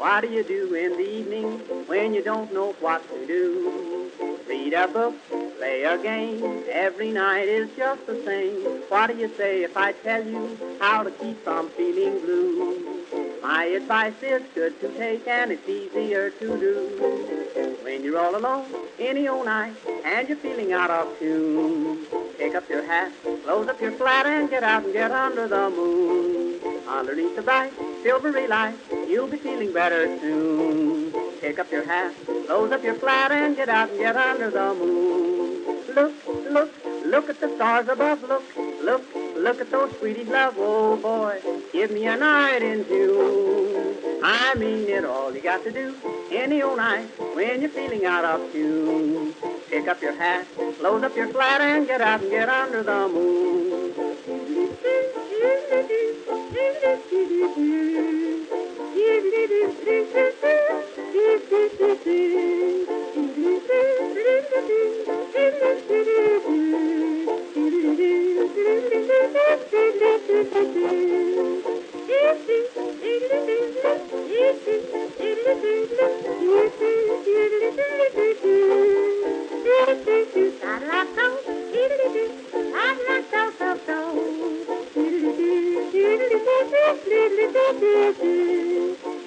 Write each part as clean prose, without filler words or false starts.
What do you do in the evening when you don't know what to do? Read a book, play a game, every night is just the same. What do you say if I tell you how to keep from feeling blue? My advice is good to take and it's easier to do. When you're all alone, any old night, and you're feeling out of tune, pick up your hat, close up your flat, and get out and get under the moon. Underneath the bright, silvery light, you'll be feeling better soon. Pick up your hat, close up your flat, and get out and get under the moon. Look, look, look at the stars above. Look, look, look at those sweeties love. Oh boy, give me a night in June. I mean it, all you got to do any old night when you're feeling out of tune. Pick up your hat, close up your flat, and get out and get under the moon.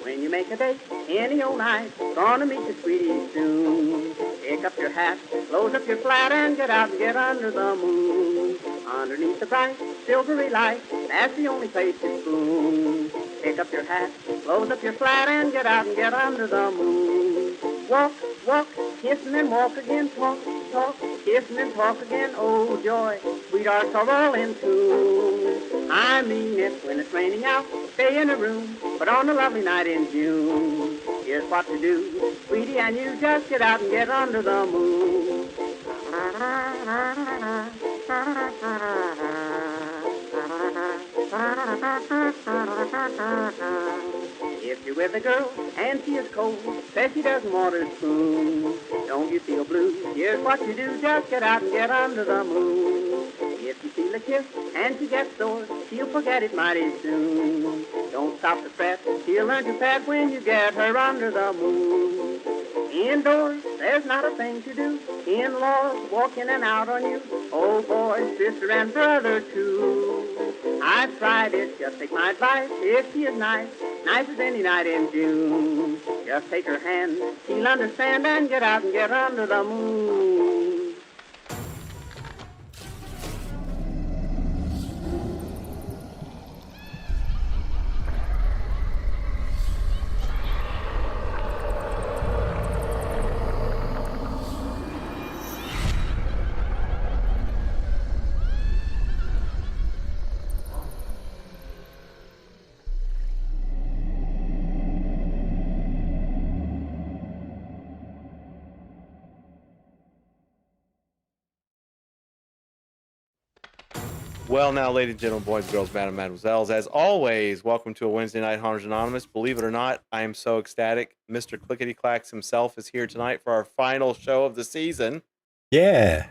When you make a date any old night, gonna meet your sweetie soon. Pick up your hat, close up your flat, and get out and get under the moon. Underneath the bright, silvery light, that's the only place to spoon. Pick up your hat, close up your flat, and get out and get under the moon. Walk, walk, kissing and walk again, talk, talk, kissing and talk again, oh joy, sweethearts are all in tune. I mean it, when it's raining out, stay in a room, but on a lovely night in June, here's what to do, sweetie, and you just get out and get under the moon. If you're with a girl and she is cold, says she doesn't want her spoon, don't you feel blue? Here's what you do, just get out and get under the moon. If you feel a kiss and she gets sore, she'll forget it mighty soon. Don't stop to fret, she'll learn to pet when you get her under the moon. Indoors, there's not a thing to do. In-laws walk in and out on you. Oh boy, sister and brother too. I've tried it, just take my advice. If she is nice, nice as any night in June, just take her hand, she'll understand, and get out and get under the moon. Well, now, ladies and gentlemen, boys, girls, madam, mademoiselles, as always, welcome to a Wednesday Night Hunters Anonymous. Believe it or not, I am so ecstatic. Mr. Clickety Clacks himself is here tonight for our final show of the season. Yeah,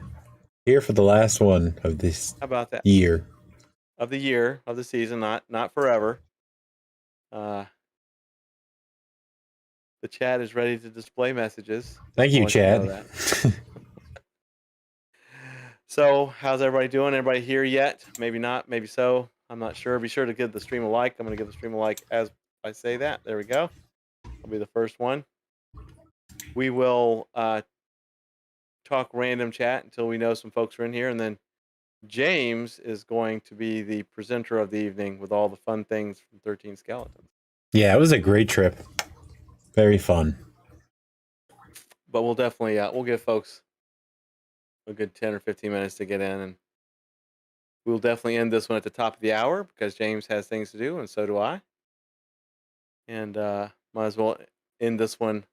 here for the last one of this How about that? year. Of the year, of the season, not forever. The chat is ready to display messages. Thank you, Chad. So, how's everybody doing? Everybody here yet? Maybe not, maybe so. I'm not sure. Be sure to give the stream a like. I'm going to give the stream a like as I say that. There we go. I'll be the first one. We will talk random chat until we know some folks are in here. And then James is going to be the presenter of the evening with all the fun things from 13 Skeletons. Yeah, it was a great trip. Very fun. But we'll definitely, we'll give folks a good 10 or 15 minutes to get in, and we'll definitely end this one at the top of the hour because James has things to do and so do I. And might as well end this one.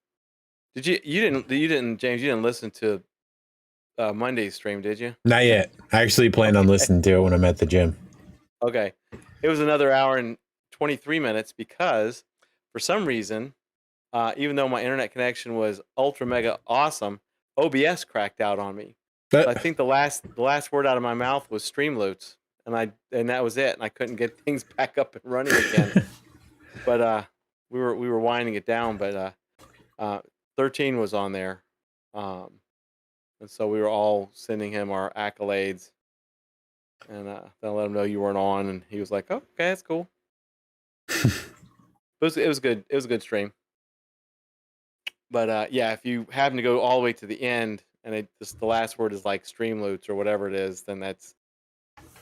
James, you didn't listen to Monday's stream, did you? Not yet. I actually plan on listening to it when I'm at the gym. Okay. It was another hour and 23 minutes because for some reason, even though my internet connection was ultra mega awesome, OBS cracked out on me. I think the last word out of my mouth was Streamloots, and that was it. And I couldn't get things back up and running again. But we were winding it down, but 13 was on there, and so we were all sending him our accolades, and then let him know you weren't on, and he was like, "Oh, okay, that's cool." It was good. It was a good stream. But yeah, if you happen to go all the way to the end and the last word is like stream loots or whatever it is, then that's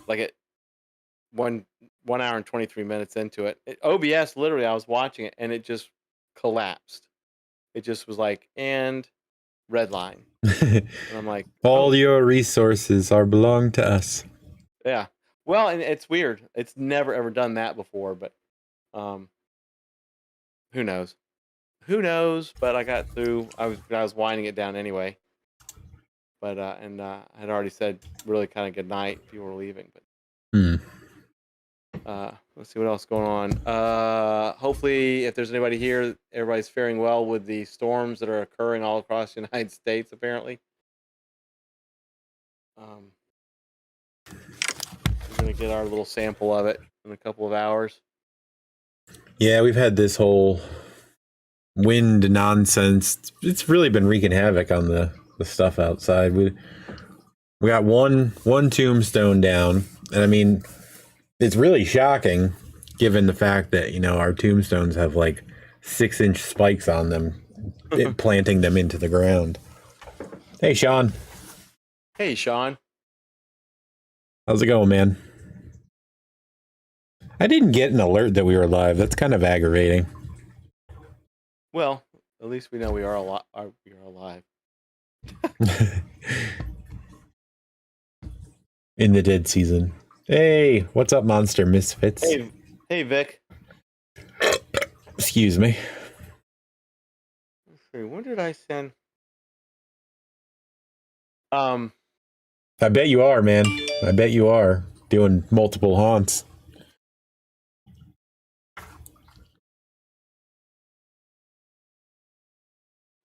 like it 1 hour and 23 minutes into it. OBS, literally, I was watching it and it just collapsed. It just was like, and red line. And I'm like, all your resources are belong to us. Yeah. Well, and it's weird. It's never ever done that before, but who knows? Who knows? But I got through. I was winding it down anyway. But and I had already said really kind of good night. People were leaving, but let's see what else is going on. Hopefully, if there's anybody here, everybody's faring well with the storms that are occurring all across the United States. Apparently, we're gonna get our little sample of it in a couple of hours. Yeah, we've had this whole wind nonsense. It's really been wreaking havoc on the stuff outside. We got one tombstone down, and I mean, it's really shocking given the fact that, you know, our tombstones have like 6-inch spikes on them, planting them into the ground. Hey, Sean. Hey, Sean. How's it going, man? I didn't get an alert that we were live. That's kind of aggravating. Well, at least we know we are alive. In the dead season. Hey, what's up, Monster Misfits? Hey, Vic. Excuse me. Let's see, when did I send? I bet you are, man. I bet you are doing multiple haunts.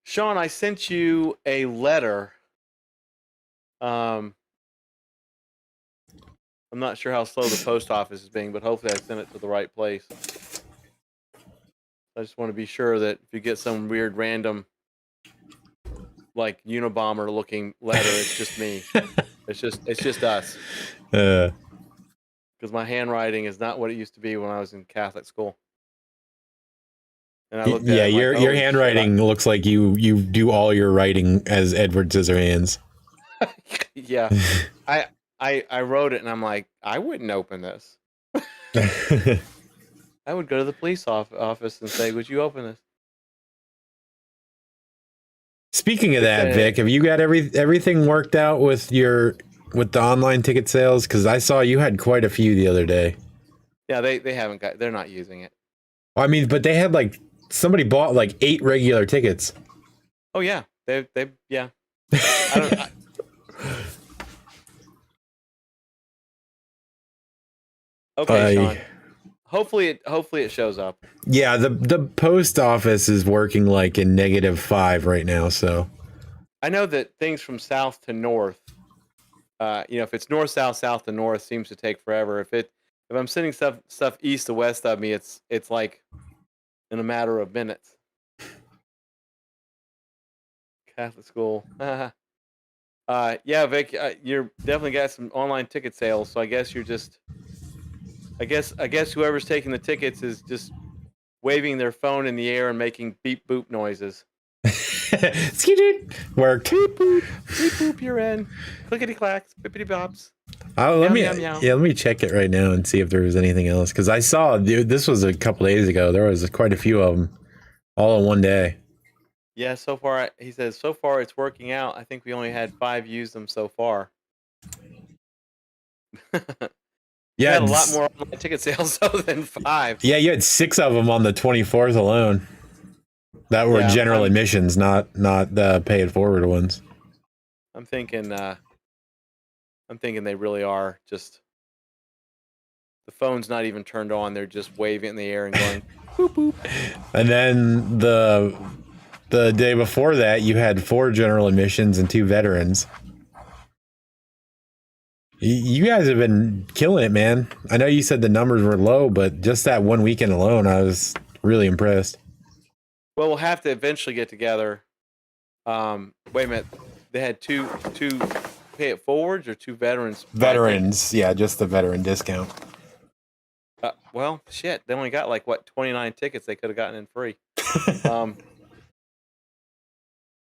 Sean, I sent you a letter. I'm not sure how slow the post office is being, but hopefully I sent it to the right place. I just want to be sure that if you get some weird random like Unabomber looking letter, it's just me. It's just us. Because my handwriting is not what it used to be when I was in Catholic school. And I looked at your handwriting looks like you do all your writing as Edward Scissorhands. Yeah. I wrote it and I'm like, I wouldn't open this. I would go to the police office and say, would you open this? Speaking of that, Vic, have you got everything worked out with the online ticket sales? Because I saw you had quite a few the other day. Yeah, they haven't got. They're not using it. I mean, but they had like somebody bought like 8 regular tickets. Oh yeah, they yeah. I don't. Okay, Sean. Hopefully it shows up. Yeah, the post office is working like in -5 right now, so I know that things from south to north, if it's north south to north, seems to take forever. If I'm sending stuff east to west of me, it's like in a matter of minutes. Catholic school. Yeah, Vic, you're definitely got some online ticket sales, so I guess you're just. I guess whoever's taking the tickets is just waving their phone in the air and making beep boop noises. Worked. Beep boop, beep boop, you're in. Clickety clacks, bippity bops. Let me check it right now and see if there was anything else, because I saw this was a couple days ago. There was quite a few of them, all in one day. Yeah, so far he says so far it's working out. I think we only had 5 use them so far. Yeah, had a lot more online ticket sales than 5. Yeah, you had 6 of them on the 24th alone. That were general admissions, not the pay it forward ones. I'm thinking they really are just. The phone's not even turned on; they're just waving in the air and going boop boop. And then the day before that, you had 4 general admissions and 2 veterans. You guys have been killing it, man. I know you said the numbers were low, but just that one weekend alone, I was really impressed. Well, we'll have to eventually get together. Wait a minute. They had two pay it forwards or two veterans. Veterans, yeah, just the veteran discount. Well, shit. They only got 29 tickets they could have gotten in free.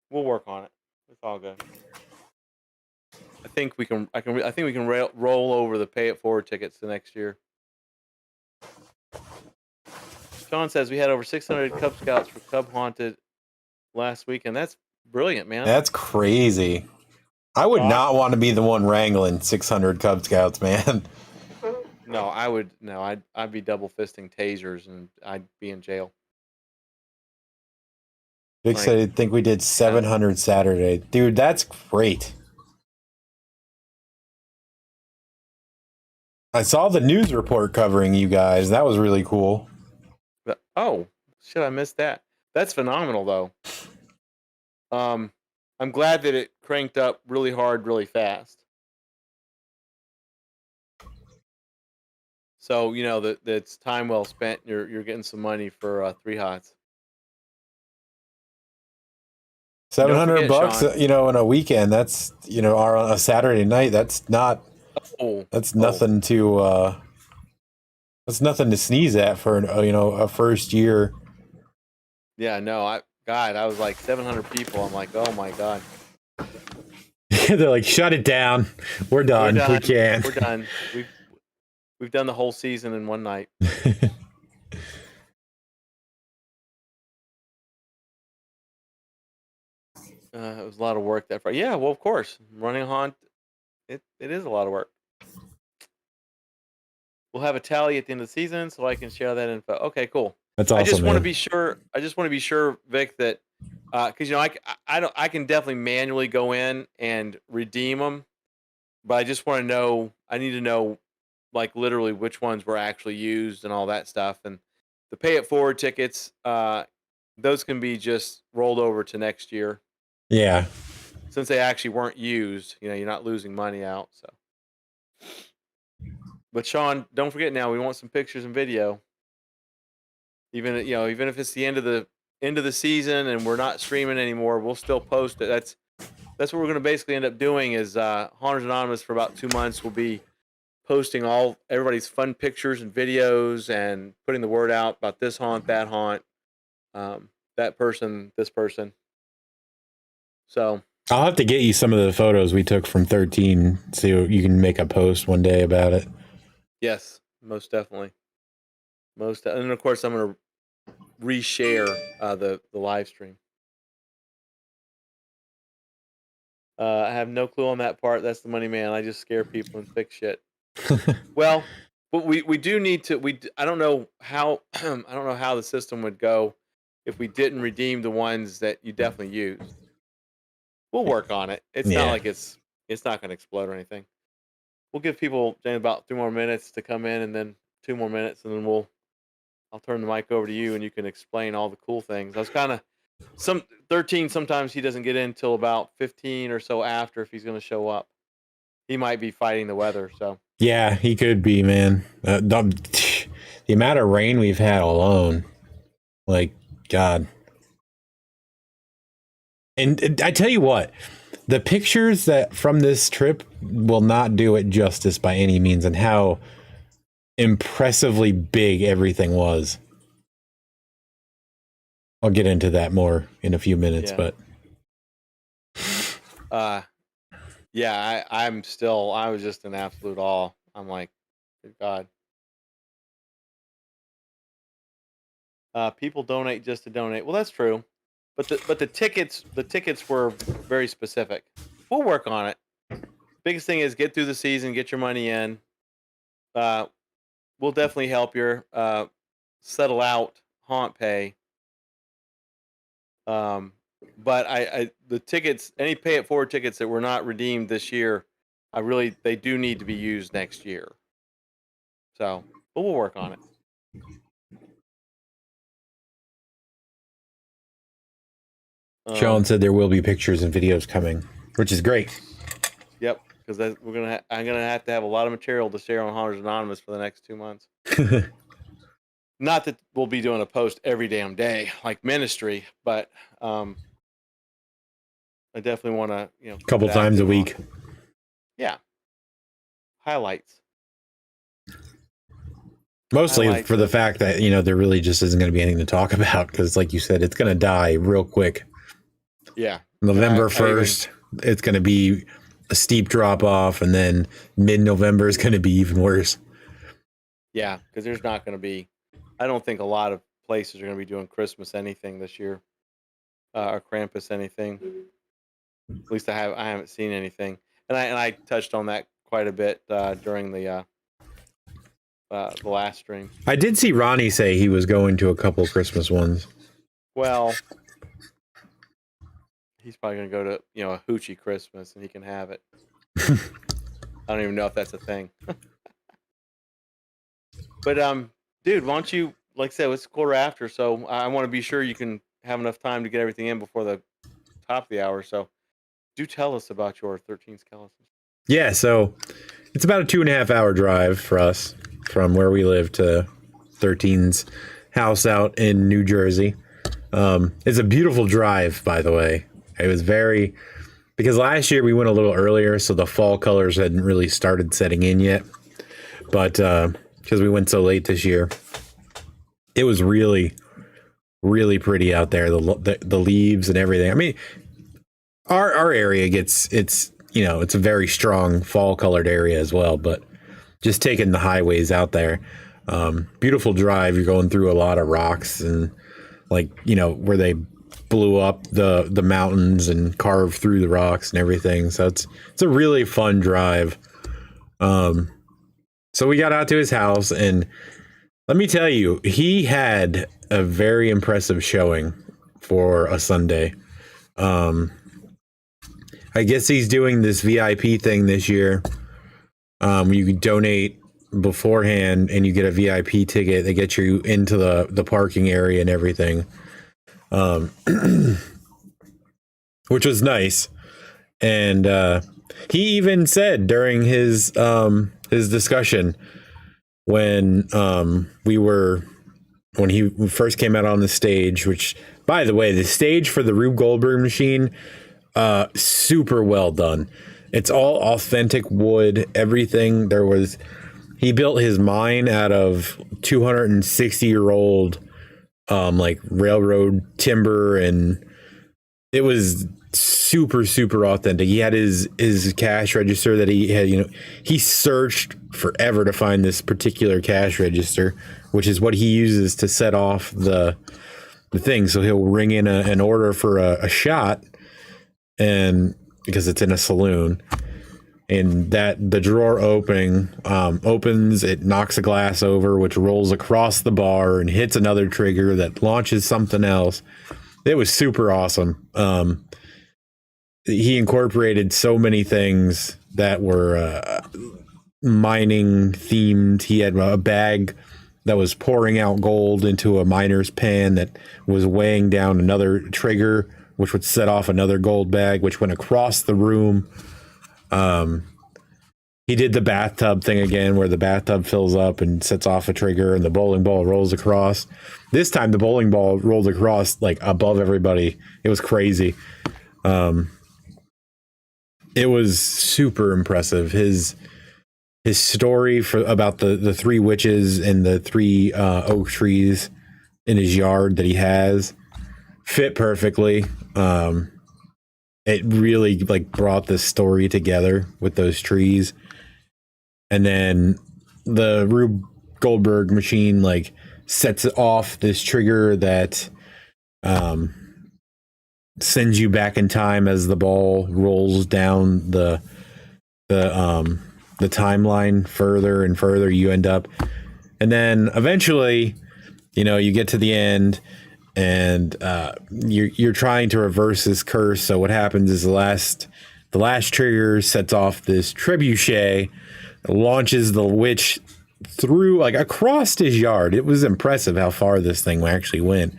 We'll work on it. It's all good. I think we can roll over the pay it forward tickets to next year. Sean says we had over 600 Cub Scouts for Cub Haunted last weekend. That's brilliant, man. That's crazy. I would not want to be the one wrangling 600 Cub Scouts, man. No, I would. No, I'd be double fisting tasers and I'd be in jail. Vic said I think we did 700 Saturday. Dude, that's great. I saw the news report covering you guys. That was really cool. Oh, shit, I missed that. That's phenomenal, though. I'm glad that it cranked up really hard, really fast. So, that it's time well spent. You're getting some money for 3 Hots. $700, Sean, in a weekend. That's or on a Saturday night. That's not. That's nothing to. That's nothing to sneeze at for a first year. Yeah, no, I was like 700 people. I'm like, oh my god. They're like, shut it down. We're done. We can't. We're done. We've done the whole season in one night. It was a lot of work that Friday. Yeah, well, of course, running a haunt, it is a lot of work. We'll have a tally at the end of the season, so I can share that info. Okay, cool. That's awesome. I just want to be sure, Vic, that because I can definitely manually go in and redeem them, but I just want to know. I need to know, literally which ones were actually used and all that stuff. And the pay it forward tickets, those can be just rolled over to next year. Yeah. Since they actually weren't used, you're not losing money out. So. But Sean, don't forget now, we want some pictures and video. Even if it's the end of the season and we're not streaming anymore, we'll still post it. That's what we're going to basically end up doing is Haunters Anonymous for about 2 months. We'll be posting everybody's fun pictures and videos and putting the word out about this haunt, that haunt, that person, this person. So I'll have to get you some of the photos we took from 13 so you can make a post one day about it. Yes, most definitely. And of course, I'm going to reshare the live stream. I have no clue on that part. That's the money man. I just scare people and fix shit. Well, but we do need to. I don't know how the system would go if we didn't redeem the ones that you definitely used. We'll work on it. It's not like it's not going to explode or anything. We'll give people about 3 more minutes to come in, and then 2 more minutes, and then I'll turn the mic over to you, and you can explain all the cool things. I was kind of 13. Sometimes he doesn't get in till about 15 or so after if he's going to show up. He might be fighting the weather. So yeah, he could be, man. The amount of rain we've had alone, God. And I tell you what, the pictures that from this trip will not do it justice by any means, and how impressively big everything was. I'll get into that more in a few minutes, but yeah, I was just in absolute awe. I'm like, good God. People donate just to donate. Well, that's true. But the tickets were very specific. We'll work on it. Biggest thing is get through the season, get your money in. We'll definitely help you settle out haunt pay. But the tickets, any pay it forward tickets that were not redeemed this year, they do need to be used next year. So, but we'll work on it. Sean said there will be pictures and videos coming, which is great. Yep, because I'm gonna have to have a lot of material to share on Haunters Anonymous for the next 2 months. not that we'll be doing a post every damn day like ministry, but I definitely want to, a couple times a week. Yeah. Highlights. Mostly for the fact that, there really just isn't going to be anything to talk about because, like you said, it's going to die real quick. Yeah. November 1st, it's going to be a steep drop off, and then mid-November is going to be even worse. Yeah, because there's not going to be, I don't think a lot of places are going to be doing Christmas anything this year, or Krampus anything. At least I haven't seen anything, and I touched on that quite a bit during the last stream. I did see Ronnie say he was going to a couple Christmas ones. Well, he's probably going to go to, a hoochie Christmas, and he can have it. I don't even know if that's a thing. But, dude, why don't you, like I said, it's 1:15, so I want to be sure you can have enough time to get everything in before the top of the hour. So do tell us about your 13 Skeletons. Yeah, so it's about a 2.5 hour drive for us from where we live to 13's house out in New Jersey. It's a beautiful drive, by the way. It was because last year we went a little earlier, so the fall colors hadn't really started setting in yet. But because we went so late this year, it was really, really pretty out there. The leaves and everything. I mean, our area it's a very strong fall colored area as well, but just taking the highways out there, beautiful drive. You're going through a lot of rocks and where they blew up the mountains and carved through the rocks and everything. So it's a really fun drive. So we got out to his house, and let me tell you, he had a very impressive showing for a Sunday. I guess he's doing this VIP thing this year. You can donate beforehand and you get a VIP ticket that gets you into the parking area and everything. Which was nice. And he even said during his discussion when he first came out on the stage, which, by the way, the stage for the Rube Goldberg machine, super well done. It's all authentic wood, everything. He built his mine out of 260-year-old railroad timber, and it was super, super authentic. He had his cash register that he had, he searched forever to find this particular cash register, which is what he uses to set off the thing. So he'll ring in an order for a shot, and because it's in a saloon, and that the drawer opens, it knocks a glass over, which rolls across the bar and hits another trigger that launches something else. It was super awesome. He incorporated so many things that were mining themed. He had a bag that was pouring out gold into a miner's pan that was weighing down another trigger, which would set off another gold bag, which went across the room. He did the bathtub thing again, where the bathtub fills up and sets off a trigger and the bowling ball rolls across. This time the bowling ball rolled across above everybody. It was crazy. It was super impressive. His story about the three witches and the three oak trees in his yard that he has fit perfectly. It really brought this story together with those trees. And then the Rube Goldberg machine sets off this trigger that sends you back in time as the ball rolls down the timeline further and further. You end up, and then eventually, you get to the end, and you're trying to reverse this curse. So what happens is the last trigger sets off this trebuchet, launches the witch through across his yard. It was impressive how far this thing actually went,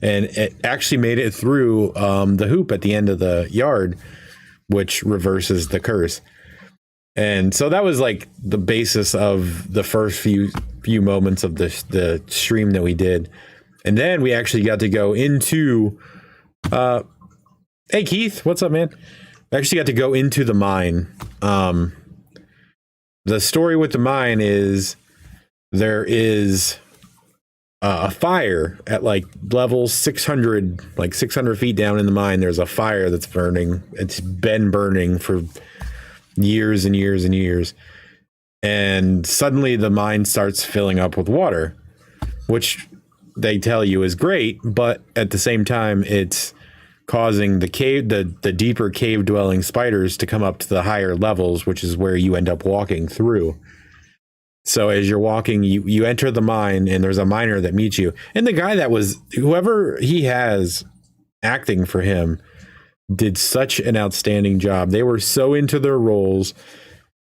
and it actually made it through the hoop at the end of the yard, which reverses the curse. And so that was like the basis of the first few moments of the stream that we did. And then we actually got to go into hey Keith, what's up, man? We actually got to go into the mine. The story with the mine is there is a fire at like level 600, like 600 feet down in the mine. There's a fire that's burning. It's been burning for years and years and years. And suddenly the mine starts filling up with water, which they tell you is great, but at the same time, it's causing the deeper cave dwelling spiders to come up to the higher levels, which is where you end up walking through. So as you're walking, you enter the mine and there's a miner that meets you. And the guy that was, whoever he has acting for him, did such an outstanding job. They were so into their roles.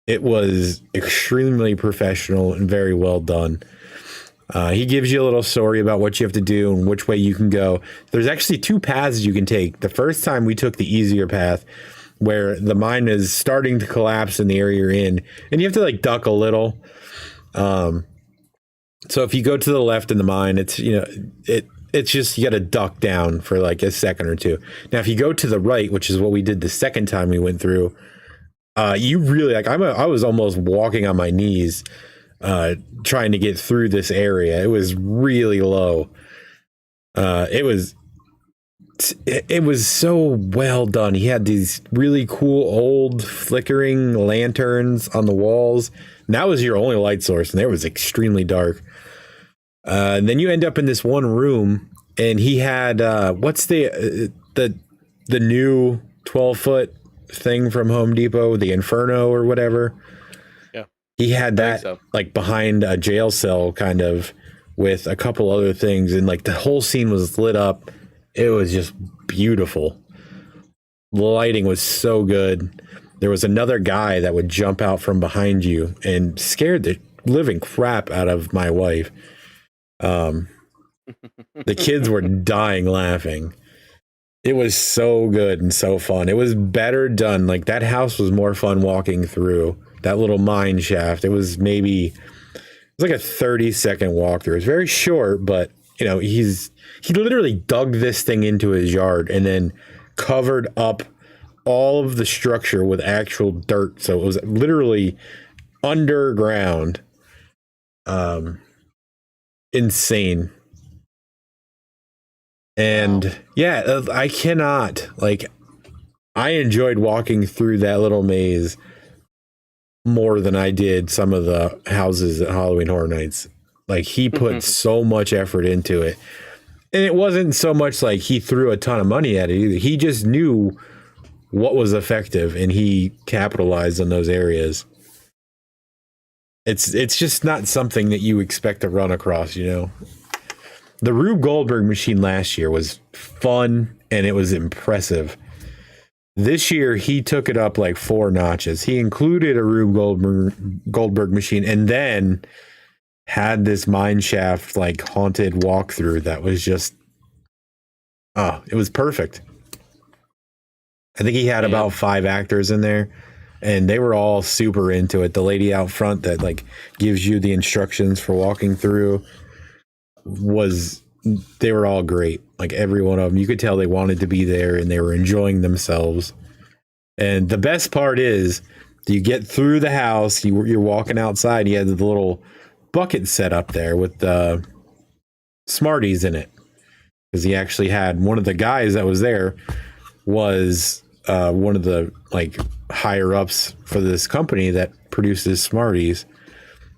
It was extremely professional and very well done. He gives you a little story about what you have to do and which way you can go. There's actually 2 paths you can take. The first time we took the easier path where the mine is starting to collapse in the area you're in, and you have to like duck a little. So if you go to the left in the mine, it's, you know, it's just, you got to duck down for like a second or two. Now, if you go to the right, which is what we did the second time we went through, you really like, I was almost walking on my knees, trying to get through this area. It was really low. It was so well done. He had these really cool old flickering lanterns on the walls. And that was your only light source, and it was extremely dark. And then you end up in this one room, and he had what's the new 12-foot thing from Home Depot, the Inferno or whatever. Yeah, he had that like behind a jail cell, kind of, with a couple other things, and like the whole scene was lit up. It was just beautiful. The lighting was so good. There was another guy that would jump out from behind you and scared the living crap out of my wife. The kids were dying laughing. It was so good and so fun. It was better done. Like, that house was more fun walking through that little mine shaft. It was like a 30-second walkthrough. It's very short, but you know, he literally dug this thing into his yard and then covered up all of the structure with actual dirt. So it was literally underground. Insane. And yeah, I cannot, like, I enjoyed walking through that little maze more than I did some of the houses at Halloween Horror Nights. Like, he put so much effort into it. And it wasn't so much like he threw a ton of money at it either. He just knew what was effective, and he capitalized on those areas. It's just not something that you expect to run across, you know. The Rube Goldberg machine last year was fun and it was impressive. This year he took it up like 4 notches. He included a Rube Goldberg machine and then had this mine shaft like haunted walkthrough that was just it was perfect. I think he had about 5 actors in there, and they were all super into it. The lady out front that like gives you the instructions for walking through they were all great. Like, every one of them, you could tell they wanted to be there and they were enjoying themselves. And the best part is, you get through the house, you're walking outside, you had the little bucket set up there with the Smarties in it, because he actually had one of the guys that was there was one of the like higher ups for this company that produces Smarties.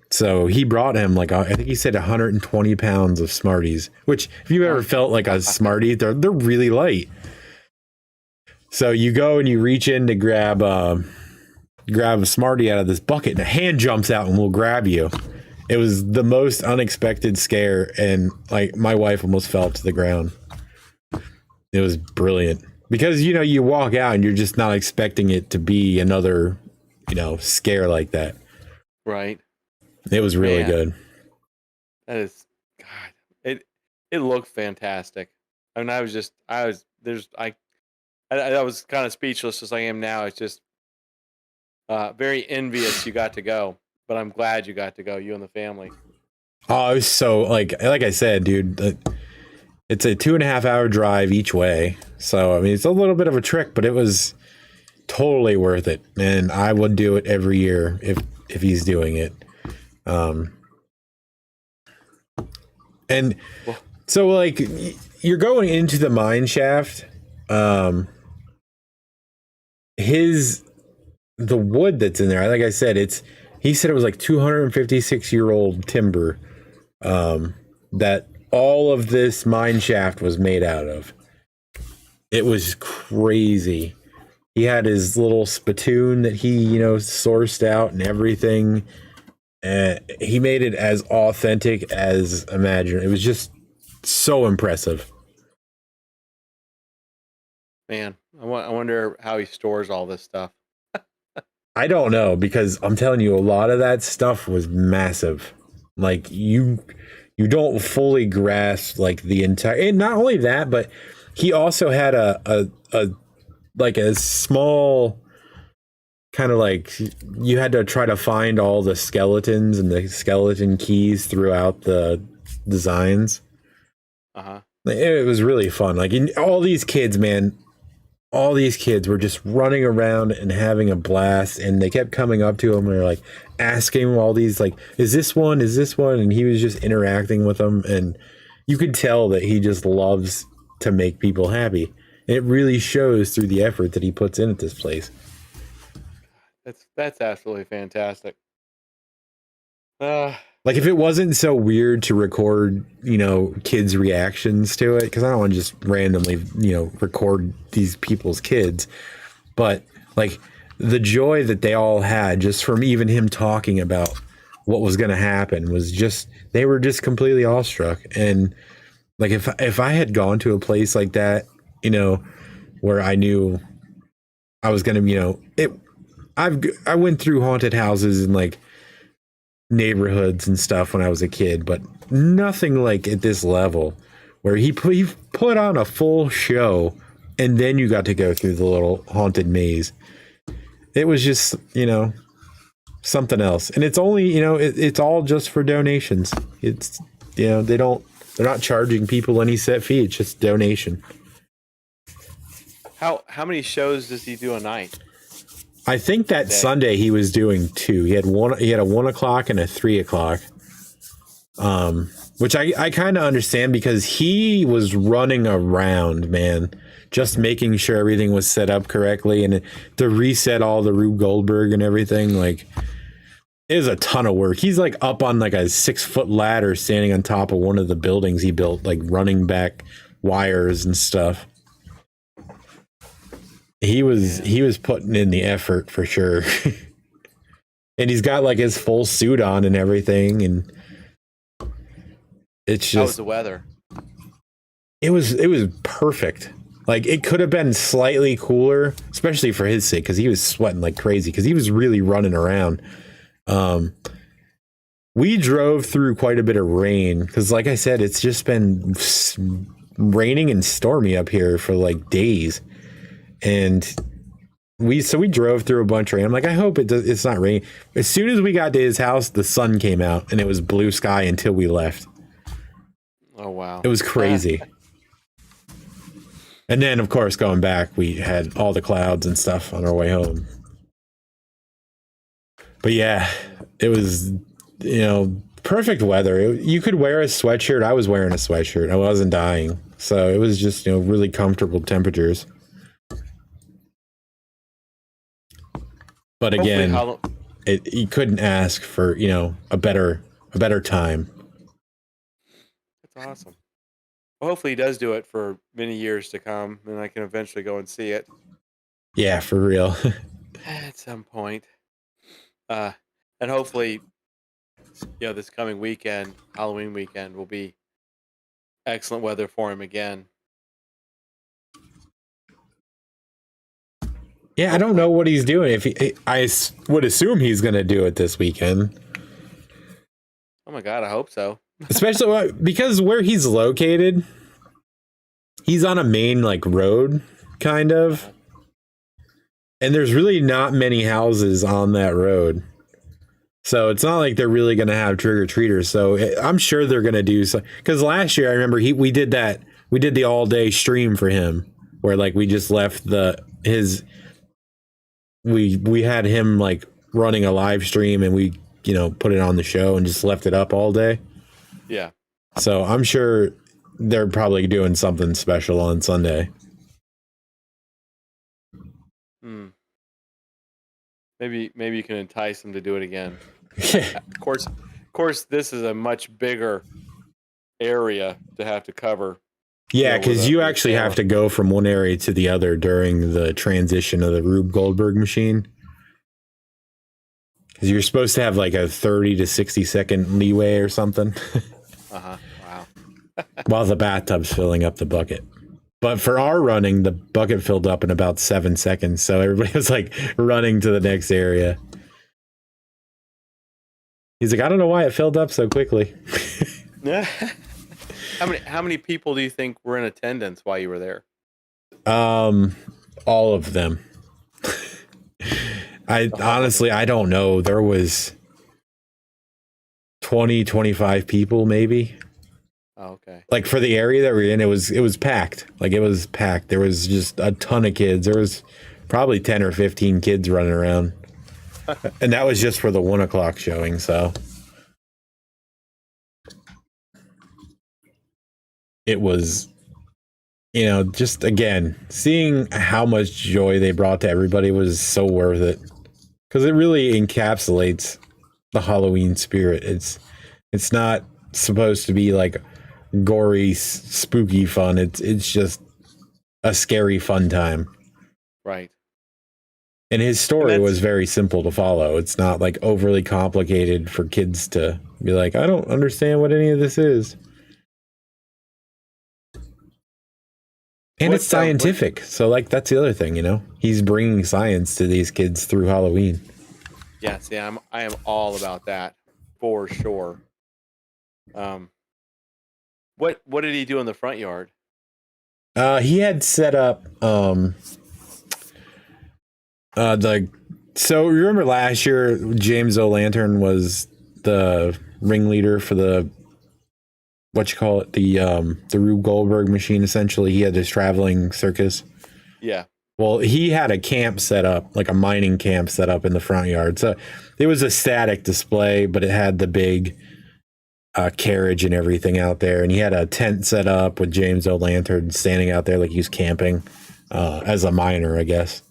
So he brought him like, I think he said 120 pounds of Smarties, which if you've ever felt like a Smartie, they're really light. So you go and you reach in to grab a Smartie out of this bucket, and a hand jumps out and will grab you. It was the most unexpected scare, and like my wife almost fell to the ground. It was brilliant, because you know, you walk out and you're just not expecting it to be another, you know, scare like that. Right. It was really good. That is, God, it looked fantastic. I mean, I was kind of speechless as I am now. It's just, Very envious you got to go, but I'm glad you got to go, you and the family. Oh, it was so like I said, dude. It's a 2.5 hour drive each way, so I mean it's a little bit of a trick, but it was totally worth it, and I would do it every year if he's doing it. And so like you're going into the mine shaft. The wood that's in there, like I said, he said it was like 256-year-old timber that all of this mine shaft was made out of. It was crazy. He had his little spittoon that he, sourced out and everything. He made it as authentic as imaginable. It was just so impressive. Man, I wonder how he stores all this stuff. I don't know, because I'm telling you, a lot of that stuff was massive. Like you don't fully grasp like the entire, and not only that, but he also had a small kind of like, you had to try to find all the skeletons and the skeleton keys throughout the designs. It was really fun. Like all these kids, man, all these kids were just running around and having a blast, and they kept coming up to him and they're like asking him all these like, is this one, and he was just interacting with them, and you could tell that he just loves to make people happy, and it really shows through the effort that he puts in at this place. That's absolutely fantastic. Like if it wasn't so weird to record, kids' reactions to it, because I don't want to just randomly, record these people's kids, but like the joy that they all had just from even him talking about what was going to happen was just, they were just completely awestruck. And like if I had gone to a place like that, where I knew I was going to, I went through haunted houses and like neighborhoods and stuff when I was a kid, but nothing like at this level where he put on a full show, and then you got to go through the little haunted maze. It was just, something else. And it's only, it's all just for donations. It's, they're not charging people any set fee. It's just donation. How many shows does he do a night? I think that Sunday he was doing 2. He had a 1 o'clock and a 3 o'clock. Which I kind of understand, because he was running around, man, just making sure everything was set up correctly, and to reset all the Rube Goldberg and everything. Like, it was a ton of work. He's like up on like a 6-foot ladder, standing on top of one of the buildings he built, like running back wires and stuff. He was putting in the effort for sure. And he's got like his full suit on and everything, and it's just, how was the weather? It was perfect. Like it could have been slightly cooler, especially for his sake, because he was sweating like crazy, because he was really running around. We drove through quite a bit of rain, because like I said, it's just been raining and stormy up here for like days. And we drove through a bunch of rain. I'm like, I hope it's not raining. As soon as we got to his house, the sun came out and it was blue sky until we left. Oh, wow. It was crazy. And then, of course, going back, we had all the clouds and stuff on our way home. But yeah, it was, perfect weather. You could wear a sweatshirt. I was wearing a sweatshirt. I wasn't dying. So it was just, really comfortable temperatures. But again, you couldn't ask for, a better time. That's awesome. Well, hopefully he does do it for many years to come, and I can eventually go and see it. Yeah, for real. At some point. And hopefully, this coming weekend, Halloween weekend, will be excellent weather for him again. Yeah, I don't know what he's doing. I would assume he's going to do it this weekend. Oh my God, I hope so. Especially because where he's located, he's on a main like road, kind of. And there's really not many houses on that road. So it's not like they're really going to have trick-or-treaters. So I'm sure they're going to do so. Because last year, I remember we did the all-day stream for him where like we just left we had him like running a live stream and we, put it on the show and just left it up all day. Yeah. So I'm sure they're probably doing something special on Sunday. Maybe you can entice them to do it again. Of course, this is a much bigger area to have to cover. Yeah, because you actually have to go from one area to the other during the transition of the Rube Goldberg machine. Because you're supposed to have like a 30 to 60 second leeway or something. Wow. While the bathtub's filling up the bucket. But for our running, the bucket filled up in about 7 seconds. So everybody was like running to the next area. He's like, I don't know why it filled up so quickly. How many people do you think were in attendance while you were there? All of them. Honestly, I don't know. There was 20, 25 people maybe. Oh, okay. Like for the area that we're in, it was packed. Like it was packed. There was just a ton of kids. There was probably 10 or 15 kids running around. And that was just for the 1 o'clock showing. So it was, just again, seeing how much joy they brought to everybody was so worth it. Because it really encapsulates the Halloween spirit. It's not supposed to be like gory, spooky fun. It's just a scary fun time. Right. And his story was very simple to follow. It's not like overly complicated for kids to be like, I don't understand what any of this is. And it's scientific. So like, that's the other thing, he's bringing science to these kids through Halloween. Yeah. See, I am all about that for sure. What did he do in the front yard? He had set up so remember last year James O'Lantern was the ringleader for the the Rube Goldberg machine. Essentially, he had this traveling circus. Yeah. Well, he had a camp set up, like a mining camp set up in the front yard. So it was a static display, but it had the big carriage and everything out there. And he had a tent set up with James O'Lantern standing out there like he was camping as a miner, I guess.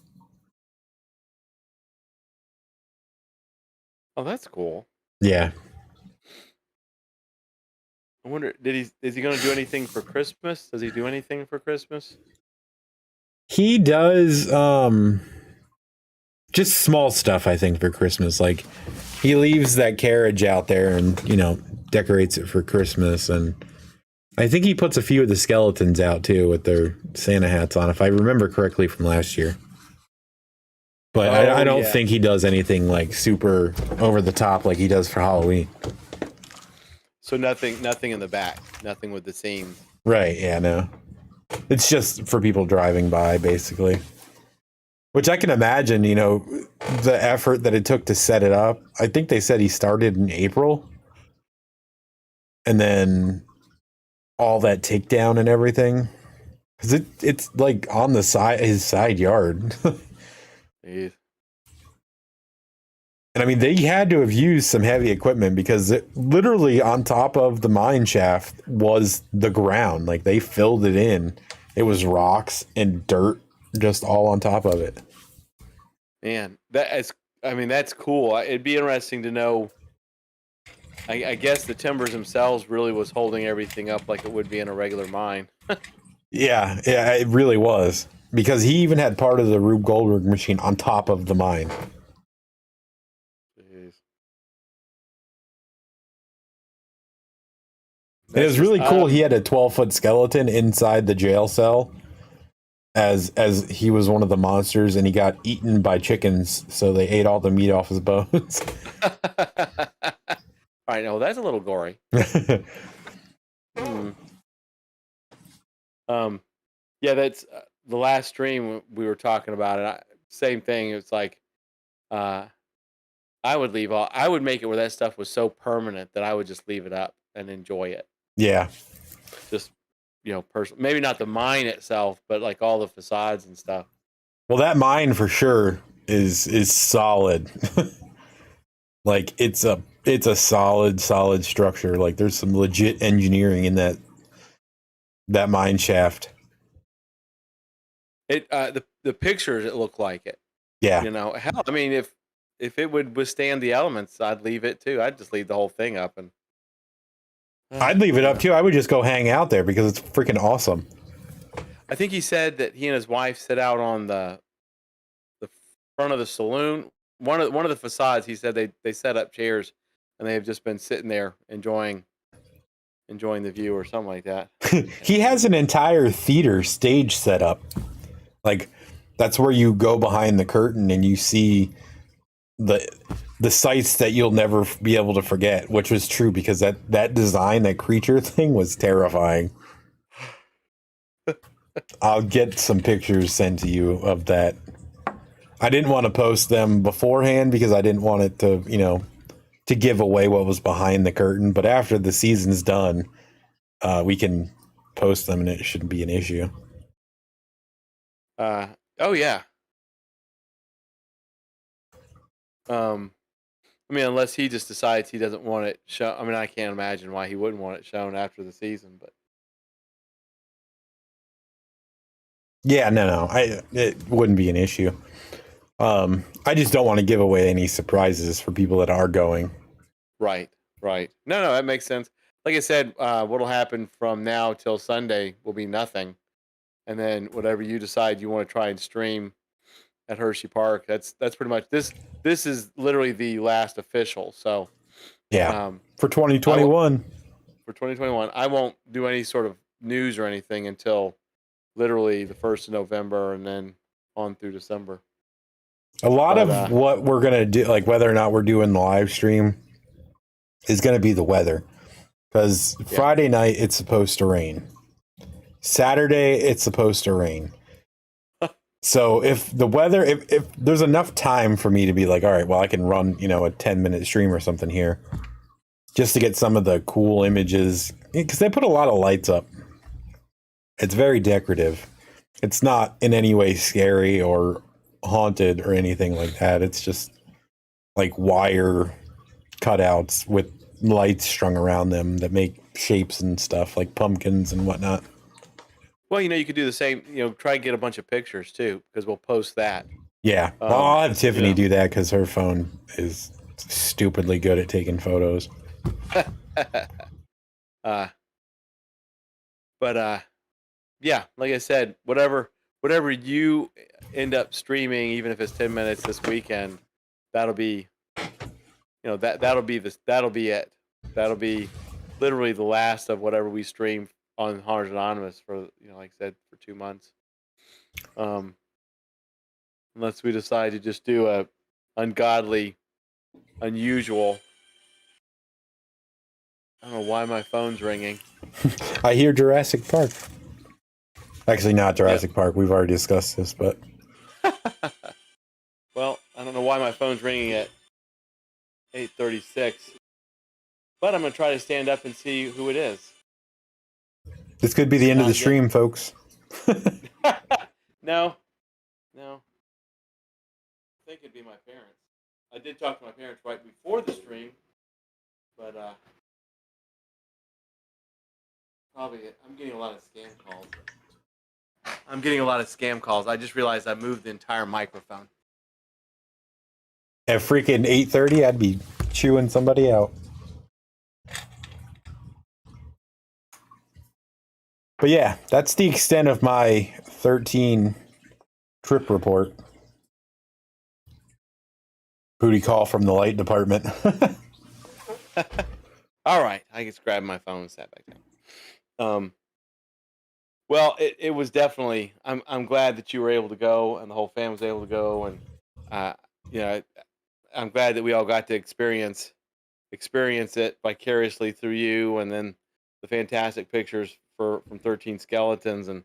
Oh, that's cool. Yeah. I wonder, is he going to do anything for Christmas? Does he do anything for Christmas? He does just small stuff, I think, for Christmas. Like he leaves that carriage out there and, decorates it for Christmas. And I think he puts a few of the skeletons out too with their Santa hats on, if I remember correctly from last year. But I don't think he does anything like super over the top like he does for Halloween. So nothing in the back, nothing with the scenes. Right. Yeah, no. It's just for people driving by, basically. Which I can imagine, the effort that it took to set it up. I think they said he started in April. And then all that takedown and everything. Because it's like on the side, his side yard. Jeez. And I mean, they had to have used some heavy equipment because literally on top of the mine shaft was the ground. Like they filled it in. It was rocks and dirt just all on top of it. Man, that's cool. It'd be interesting to know. I guess the timbers themselves really was holding everything up like it would be in a regular mine. Yeah, it really was. Because he even had part of the Rube Goldberg machine on top of the mine. It was really cool. He had a 12-foot skeleton inside the jail cell as he was one of the monsters, and he got eaten by chickens, so they ate all the meat off his bones. I know, that's a little gory. Yeah, that's the last stream we were talking about it. same thing. It's like I would make it where that stuff was so permanent that I would just leave it up and enjoy it. Yeah. Just maybe not the mine itself, but like all the facades and stuff. Well, that mine for sure is solid. Like it's a solid structure. Like there's some legit engineering in that mine shaft. It the pictures it looked like it. Yeah. Hell, I mean, if it would withstand the elements, I'd leave it too. I'd just leave the whole thing up, and I'd leave it up too. I would just go hang out there because it's freaking awesome. I think he said that he and his wife sit out on the front of the saloon. One of the facades. He said they set up chairs, and they have just been sitting there enjoying the view or something like that. He has an entire theater stage set up. Like that's where you go behind the curtain and you see the sights that you'll never be able to forget, which was true because that design, that creature thing was terrifying. I'll get some pictures sent to you of that. I didn't want to post them beforehand because I didn't want it to, to give away what was behind the curtain. But after the season's done, we can post them and it shouldn't be an issue. Oh yeah. I mean, unless he just decides he doesn't want it shown. I mean, I can't imagine why he wouldn't want it shown after the season, but yeah, no, it wouldn't be an issue. I just don't want to give away any surprises for people that are going. Right. No, that makes sense. Like I said, what'll happen from now till Sunday will be nothing, and then whatever you decide you want to try and stream at Hershey Park, that's pretty much this. This is literally the last official. So yeah, for 2021. For 2021, I won't do any sort of news or anything until literally the 1st of November, and then on through December. A lot of what we're gonna do, like whether or not we're doing the live stream, is gonna be the weather. Because Friday night it's supposed to rain. Saturday it's supposed to rain. So if the weather, if there's enough time for me to be like, all right, well I can run, a 10-minute stream or something here, just to get some of the cool images, because they put a lot of lights up. It's very decorative. It's not in any way scary or haunted or anything like that. It's just like wire cutouts with lights strung around them that make shapes and stuff like pumpkins and whatnot. Well, you could do the same, try and get a bunch of pictures too, because we'll post that. Yeah. Well, I'll have Tiffany do that because her phone is stupidly good at taking photos. Yeah, like I said, whatever you end up streaming, even if it's 10 minutes this weekend, that'll be, that'll be it. That'll be literally the last of whatever we stream on Hunters Anonymous for, like I said, for 2 months. Unless we decide to just do a ungodly, unusual. I don't know why my phone's ringing. I hear Jurassic Park. Actually, not Jurassic Park. We've already discussed this, but. Well, I don't know why my phone's ringing at 8:36, but I'm gonna try to stand up and see who it is. This could be the end of the stream, folks. No. I think it'd be my parents. I did talk to my parents right before the stream, but probably I'm getting a lot of scam calls. I just realized I moved the entire microphone. At freaking 8:30, I'd be chewing somebody out. But yeah, that's the extent of my 13 trip report. Booty call from the light department. All right, I just grabbed my phone and sat back down. Well, it was definitely. I'm glad that you were able to go and the whole family was able to go, and I'm glad that we all got to experience it vicariously through you, and then the fantastic pictures from 13 Skeletons, and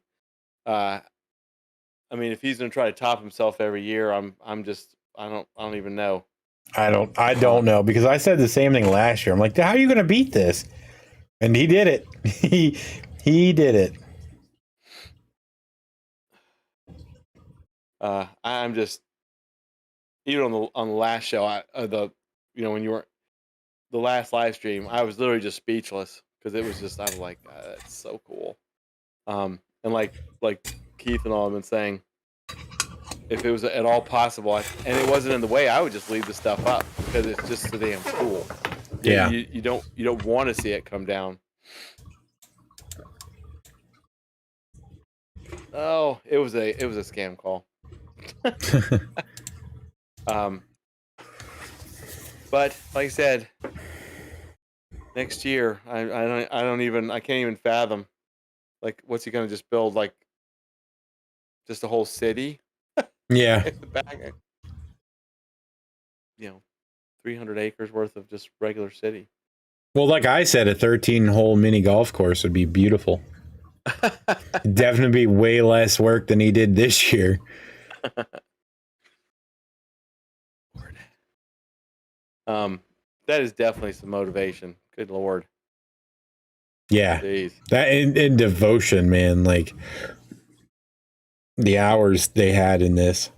I mean, if he's going to try to top himself every year, I'm just I don't even know. I don't know, because I said the same thing last year. I'm like, how are you going to beat this? And he did it. he did it. I'm just even on the last show, when you were the last live stream, I was literally just speechless because it was just I was like, that's so cool. And like Keith and all have been saying, if it was at all possible, and it wasn't in the way, I would just leave the stuff up because it's just so damn cool. Yeah. You don't want to see it come down. Oh, it was a scam call. But like I said, next year I can't even fathom, like, what's he gonna just build, like just a whole city Yeah. in the back, 300 acres worth of just regular city. Well, like I said, a 13-hole mini golf course would be beautiful. Definitely be way less work than he did this year. That is definitely some motivation. Good Lord. Yeah. Jeez. That in devotion, man, like the hours they had in this.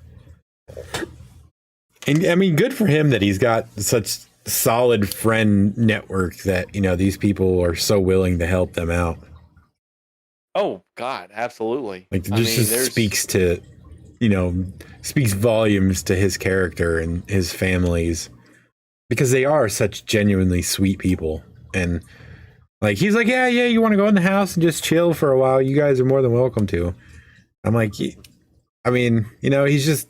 And I mean, good for him that he's got such solid friend network that, these people are so willing to help them out. Oh God, absolutely. Like, this just speaks to, speaks volumes to his character and his families, because they are such genuinely sweet people. And like, he's like, yeah, you want to go in the house and just chill for a while? You guys are more than welcome to. I'm like, I mean, he's just,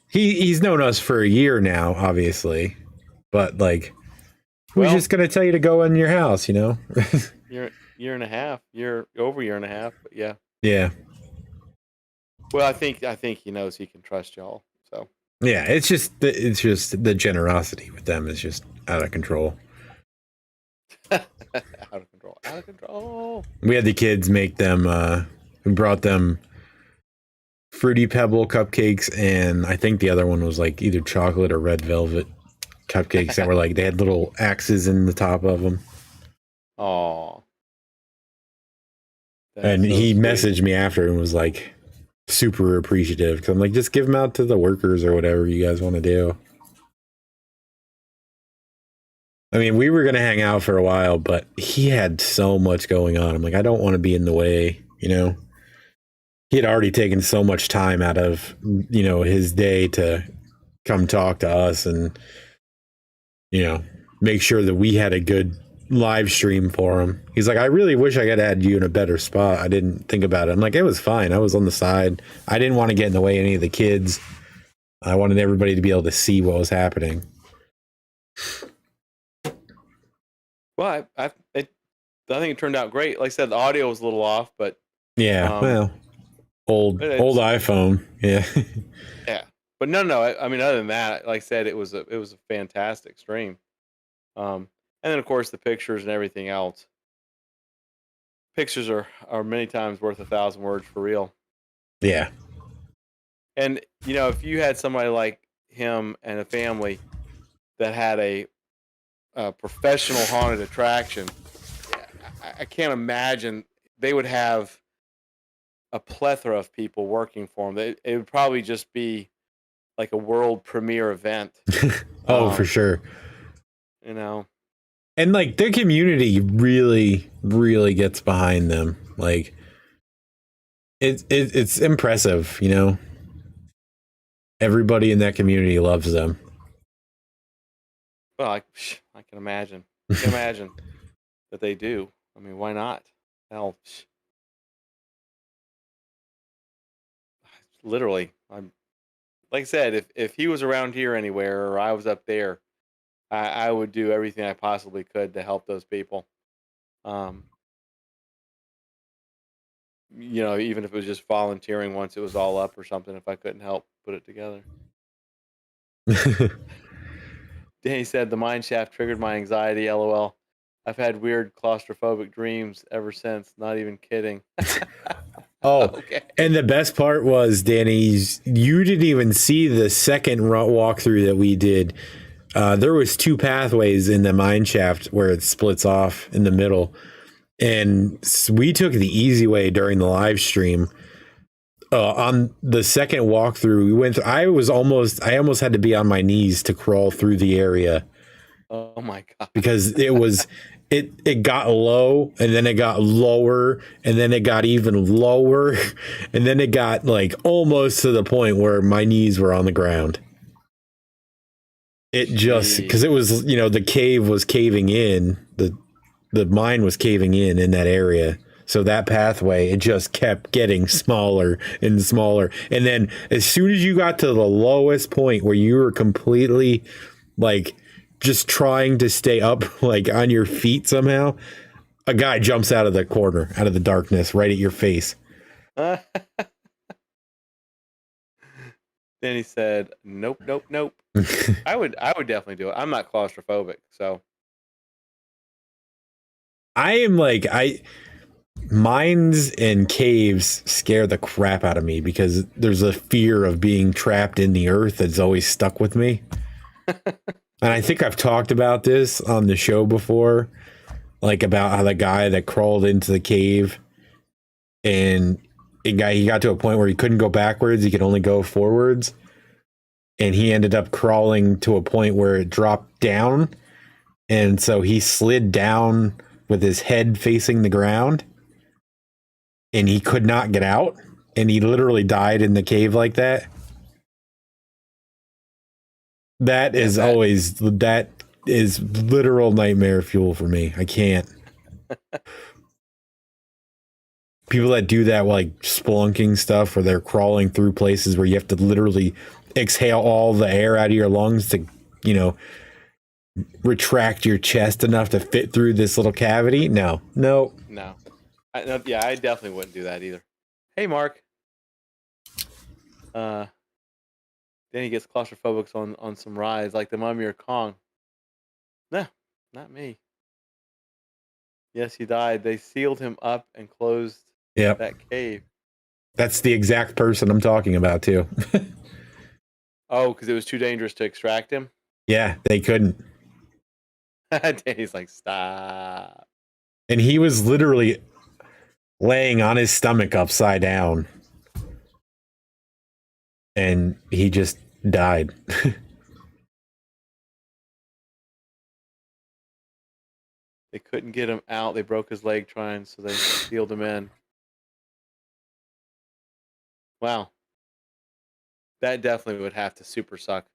he's known us for a year now, obviously, but like, who's just going to tell you to go in your house, Year and a half, over a year and a half, but yeah. Yeah. Well, I think he knows he can trust y'all. So yeah, it's just the generosity with them is just out of control. Out of control. We had the kids make them. We brought them Fruity Pebble cupcakes, and I think the other one was like either chocolate or red velvet cupcakes that were like, they had little axes in the top of them. Oh. And he messaged me after and was like super appreciative, because I'm like, just give them out to the workers or whatever you guys want to do. I mean, we were going to hang out for a while, but he had so much going on. I'm like, I don't want to be in the way, He had already taken so much time out of, his day to come talk to us and, make sure that we had a good live stream for him. He's like, I really wish I could add you in a better spot. I didn't think about it. I'm like, it was fine. I was on the side. I didn't want to get in the way of any of the kids. I wanted everybody to be able to see what was happening. Well, I think it turned out great. Like I said, the audio was a little off, but yeah, old iPhone, yeah, yeah. But no. I mean, other than that, like I said, it was a fantastic stream. And then of course the pictures and everything else. Pictures are many times worth 1,000 words, for real. Yeah. And if you had somebody like him and a family that had a professional haunted attraction, I can't imagine they would have a plethora of people working for them. It would probably just be like a world premiere event. For sure. And like their community really, really gets behind them. Like it's impressive, Everybody in that community loves them. Well, I can imagine. I can imagine that they do. I mean, why not? Hell, literally, I'm like I said, if he was around here anywhere or I was up there, I would do everything I possibly could to help those people. Even if it was just volunteering once it was all up or something, if I couldn't help put it together. Danny said the mine shaft triggered my anxiety. LOL. I've had weird claustrophobic dreams ever since. Not even kidding. Oh, Okay. and the best part was, Danny's, you didn't even see the second walkthrough that we did. There was 2 pathways in the mine shaft where it splits off in the middle. And we took the easy way during the live stream. On the second walkthrough, we went. I almost had to be on my knees to crawl through the area Oh my god. because it got low, and then it got lower, and then it got even lower, and then it got like almost to the point where my knees were on the ground. It just, because it was, the cave was caving in, the mine was caving in that area. So that pathway, it just kept getting smaller and smaller. And then as soon as you got to the lowest point where you were completely like just trying to stay up, like on your feet somehow, a guy jumps out of the corner, out of the darkness, right at your face. Then he said, "Nope, nope, nope." I would definitely do it. I'm not claustrophobic, so I am like, mines and caves scare the crap out of me because there's a fear of being trapped in the earth that's always stuck with me. And I think I've talked about this on the show before, like about how the guy that crawled into the cave and he got to a point where he couldn't go backwards, he could only go forwards. And he ended up crawling to a point where it dropped down. And so he slid down with his head facing the ground. And he could not get out. And he literally died in the cave like that. That is literal nightmare fuel for me. I can't. People that do that, like spelunking stuff, where they're crawling through places where you have to literally exhale all the air out of your lungs to, retract your chest enough to fit through this little cavity. No. I definitely wouldn't do that either. Hey, Mark. Then he gets claustrophobic on some rides like the Mummy or Kong. No, not me. Yes, he died. They sealed him up and closed that cave. That's the exact person I'm talking about too. Oh, because it was too dangerous to extract him? Yeah, they couldn't. Danny's like, stop. And he was literally laying on his stomach upside down. And he just died. They couldn't get him out. They broke his leg trying, so they sealed him in. Wow. That definitely would have to super suck.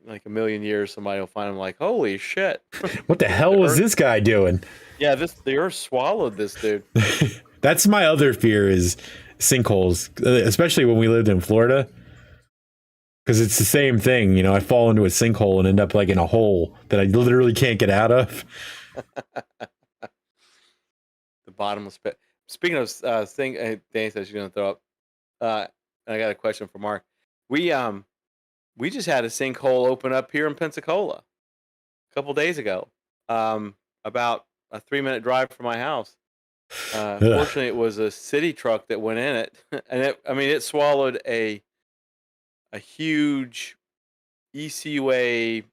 Like a million years, somebody will find him like, holy shit. What the hell was this guy doing? Yeah, the earth swallowed this dude. That's my other fear is sinkholes, especially when we lived in Florida. Because it's the same thing. I fall into a sinkhole and end up like in a hole that I literally can't get out of. The bottomless pit. Speaking of thing, Danny says she's going to throw up. I got a question for Mark. We just had a sinkhole open up here in Pensacola a couple days ago. About a 3-minute drive from my house. Fortunately, it was a city truck that went in it, and it swallowed a huge ECUA,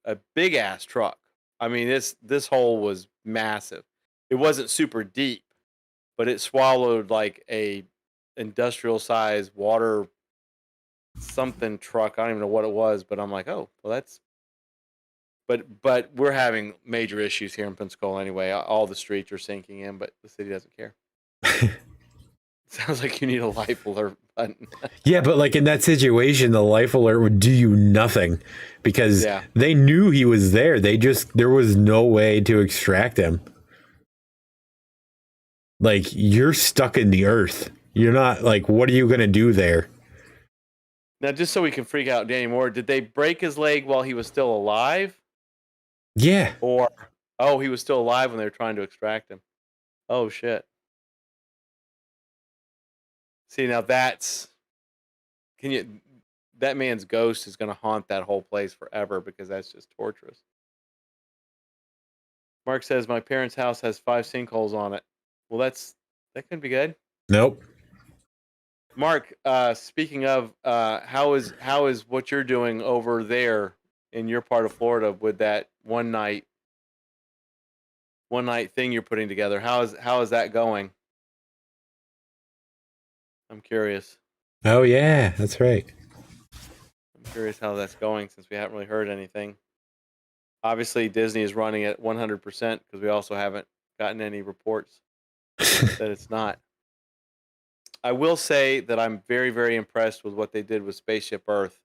a big ass truck. I mean, this hole was massive. It wasn't super deep, but it swallowed like a industrial size water something truck. I don't even know what it was, but I'm like, oh, well, that's. But we're having major issues here in Pensacola anyway. All the streets are sinking in, but the city doesn't care. Sounds like you need a life alert button. Yeah, but like in that situation, the life alert would do you nothing because they knew he was there. There was no way to extract him. Like, you're stuck in the earth. You're not like, what are you going to do there? Now, just so we can freak out Danny more, did they break his leg while he was still alive? Yeah. Or, he was still alive when they were trying to extract him. Oh, shit. See, now that man's ghost is going to haunt that whole place forever because that's just torturous. Mark says, my parents' house has 5 sinkholes on it. Well, that's That could be good. Nope. Mark, speaking of, how is what you're doing over there in your part of Florida with that one night thing you're putting together? How is that going? I'm curious. Oh yeah, that's right. I'm curious how that's going since we haven't really heard anything. Obviously, Disney is running at 100% because we also haven't gotten any reports that it's not. I will say that I'm very, very impressed with what they did with Spaceship Earth,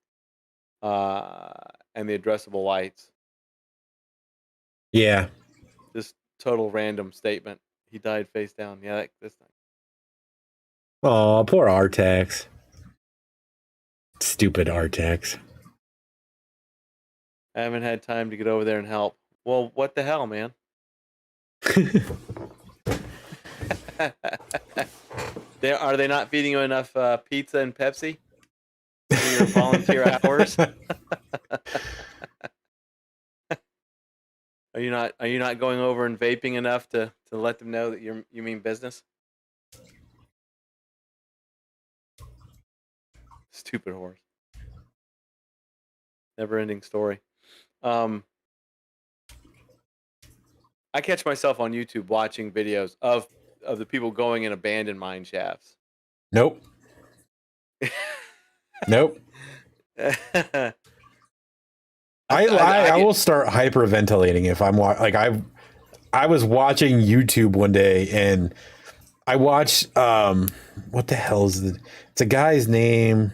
and the addressable lights. Yeah. Just total random statement. He died face down. Yeah, that's not. Oh, poor Artax. Stupid Artax. I haven't had time to get over there and help. Well, what the hell, man? Are they not feeding you enough pizza and Pepsi for your volunteer hours? Are you not going over and vaping enough to let them know that you mean business? Stupid horse. Never ending story. I catch myself on YouTube watching videos of the people going in abandoned mine shafts. Nope. Nope. I will start hyperventilating if I'm like I was watching YouTube one day and I watched what the hell is it? It's a guy's name,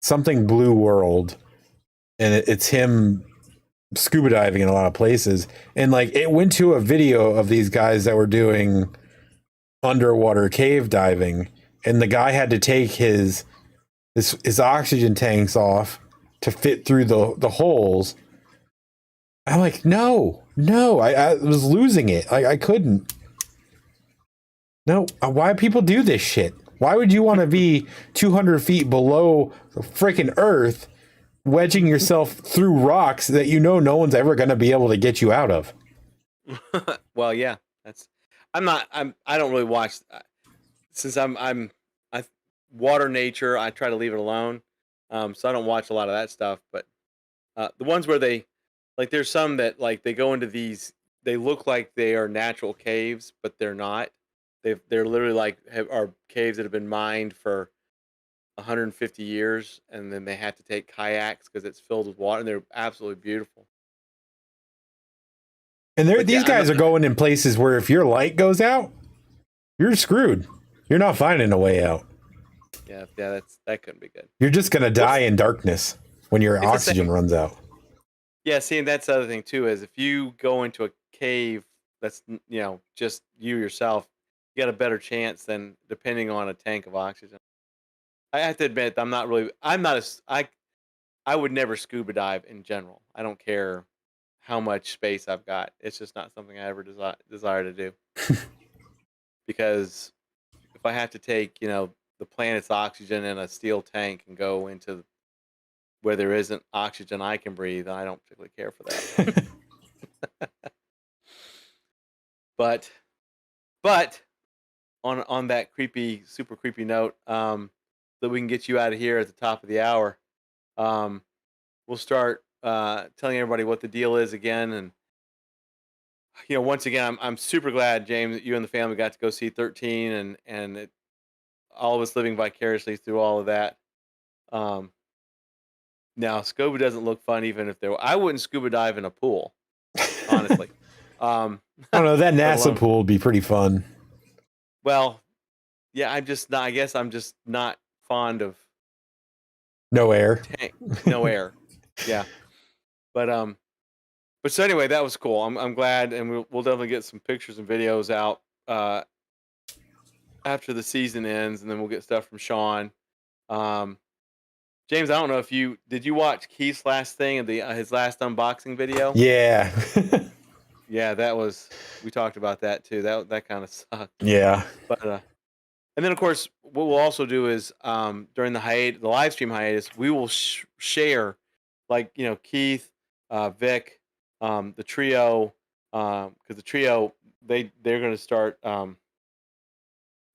something Blue World, and it's him scuba diving in a lot of places, and like it went to a video of these guys that were doing underwater cave diving, and the guy had to take his oxygen tanks off to fit through the holes. I'm like, no, I was losing it. I couldn't. No, why people do this shit? Why would you want to be 200 feet below the freaking earth, wedging yourself through rocks that you know no one's ever going to be able to get you out of? Well, yeah, I don't really watch, since I water nature. I try to leave it alone. So I don't watch a lot of that stuff, but the ones where they, like, there's some that, like, they go into these, they look like they are natural caves, but they're not. They're literally like are caves that have been mined for 150 years, and then they have to take kayaks because it's filled with water, and they're absolutely beautiful. And these guys are going in places where if your light goes out, you're screwed. You're not finding a way out. Yeah, that couldn't be good. You're just gonna die in darkness when your oxygen runs out. Yeah, see, and that's the other thing too, is if you go into a cave that's, just you yourself, you got a better chance than depending on a tank of oxygen. I have to admit, I would never scuba dive in general. I don't care how much space I've got. It's just not something I ever desire to do. Because if I have to take, the planet's oxygen in a steel tank and go into where there isn't oxygen I can breathe, I don't particularly care for that. But on that super creepy note, that we can get you out of here at the top of the hour, we'll start telling everybody what the deal is again. And once again, I'm super glad, James, that you and the family got to go see 13, and all of us living vicariously through all of that. Now, scuba doesn't look fun, even if I wouldn't scuba dive in a pool, honestly. I don't know, that NASA pool would be pretty fun. Well, yeah, I guess I'm just not fond of no air. No air. Yeah. But so anyway, that was cool. I'm glad, and we'll definitely get some pictures and videos out after the season ends, and then we'll get stuff from Sean. James, I don't know if did you watch Keith's last thing and his last unboxing video? Yeah. Yeah, we talked about that too. That kind of sucked. Yeah. But and then of course what we'll also do is during the live stream hiatus, we will share, like, Keith, Vic, the trio, because the trio they're going to start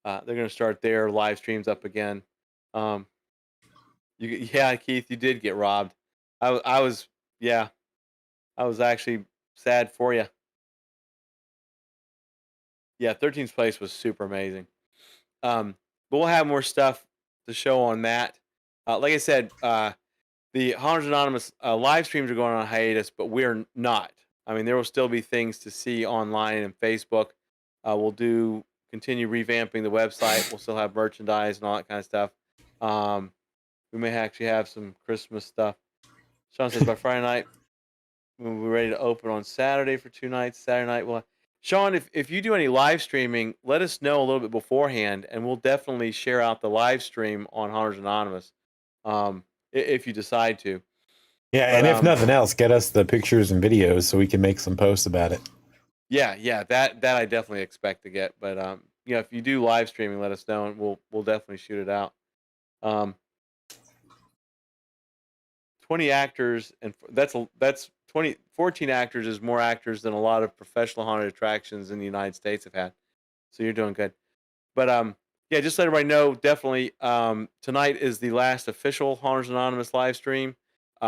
They're going to start their live streams up again. Um, yeah, Keith, you did get robbed. I was, yeah, I was actually sad for you. Yeah, 13th place was super amazing. But we'll have more stuff to show on that. Like I said, the Hunters Anonymous live streams are going on hiatus, but we're not. I mean, there will still be things to see online and Facebook. We'll continue revamping the website. We'll still have merchandise and all that kind of stuff. We may actually have some Christmas stuff. Sean says by Friday night, we'll be ready to open on Saturday for 2 nights. Saturday night, well, Sean, if you do any live streaming, let us know a little bit beforehand, and we'll definitely share out the live stream on Hunters Anonymous, if you decide to. Yeah, But and if nothing else, get us the pictures and videos so we can make some posts about it. yeah, that I definitely expect to get. But if you do live streaming, let us know, and we'll definitely shoot it out. 20 actors, and that's 14 actors is more actors than a lot of professional haunted attractions in the United States have had. So you're doing good. But yeah, just let everybody know, definitely tonight is the last official Hunters Anonymous live stream.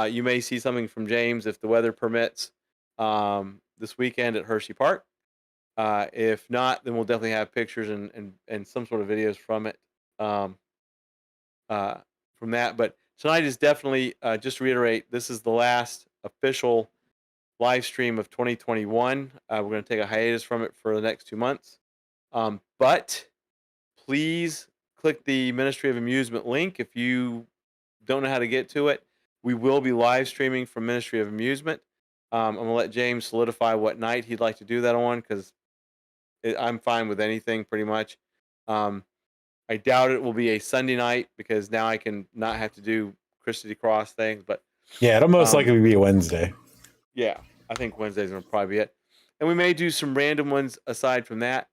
You may see something from James if the weather permits this weekend at Hershey Park. If not, then we'll definitely have pictures and some sort of videos from it from that. But tonight is definitely, just to reiterate, this is the last official live stream of 2021. We're going to take a hiatus from it for the next 2 months. But please click the Ministry of Amusement link if you don't know how to get to it. We will be live streaming from Ministry of Amusement. I'm going to let James solidify what night he'd like to do that on, because I'm fine with anything pretty much. I doubt it will be a Sunday night, because now I can not have to do Christy Cross things. But yeah, it'll most likely be a Wednesday. Yeah, I think Wednesday's going to probably be it. And we may do some random ones aside from that.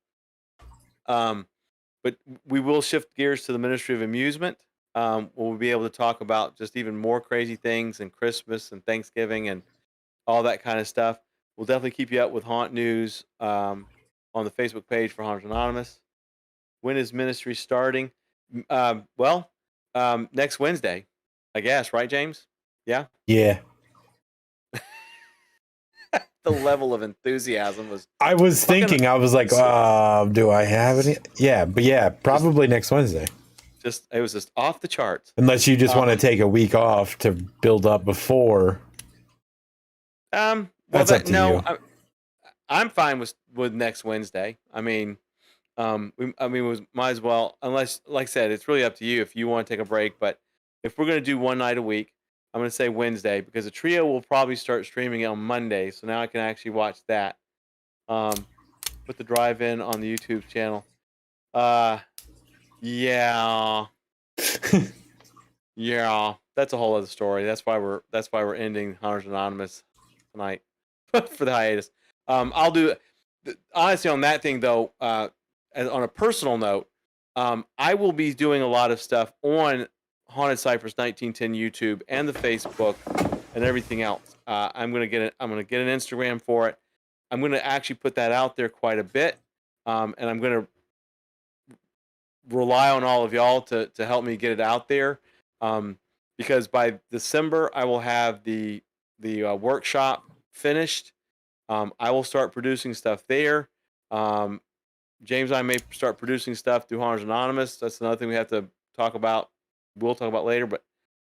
But we will shift gears to the Ministry of Amusement. We'll be able to talk about just even more crazy things, and Christmas and Thanksgiving and all that kind of stuff. We'll definitely keep you up with haunt news on the Facebook page for Haunters Anonymous. When is ministry starting? Next Wednesday, I guess, right, James? Yeah. Yeah. The level of enthusiasm was. I was thinking, I was like, do I have any? Yeah, but yeah, probably next Wednesday. It was just off the charts. Unless you just want to take a week off to build up before. That's up to you. I'm fine with next Wednesday. I mean, we might as well, unless, like I said, it's really up to you if you want to take a break. But if we're going to do one night a week, I'm going to say Wednesday, because the trio will probably start streaming on Monday. So now I can actually watch that. Put the drive-in on the YouTube channel. Yeah. Yeah. That's a whole other story. That's why we're ending Hunters Anonymous tonight for the hiatus. I'll do, honestly, on that thing though, on a personal note, I will be doing a lot of stuff on Haunted Cypress 1910 YouTube and the Facebook and everything else. I'm gonna get an Instagram for it. I'm gonna actually put that out there quite a bit, and I'm gonna rely on all of y'all to help me get it out there, because by December I will have the workshop finished. I will start producing stuff there. James and I may start producing stuff through Hunters Anonymous. That's another thing we have to talk about. We'll talk about later, but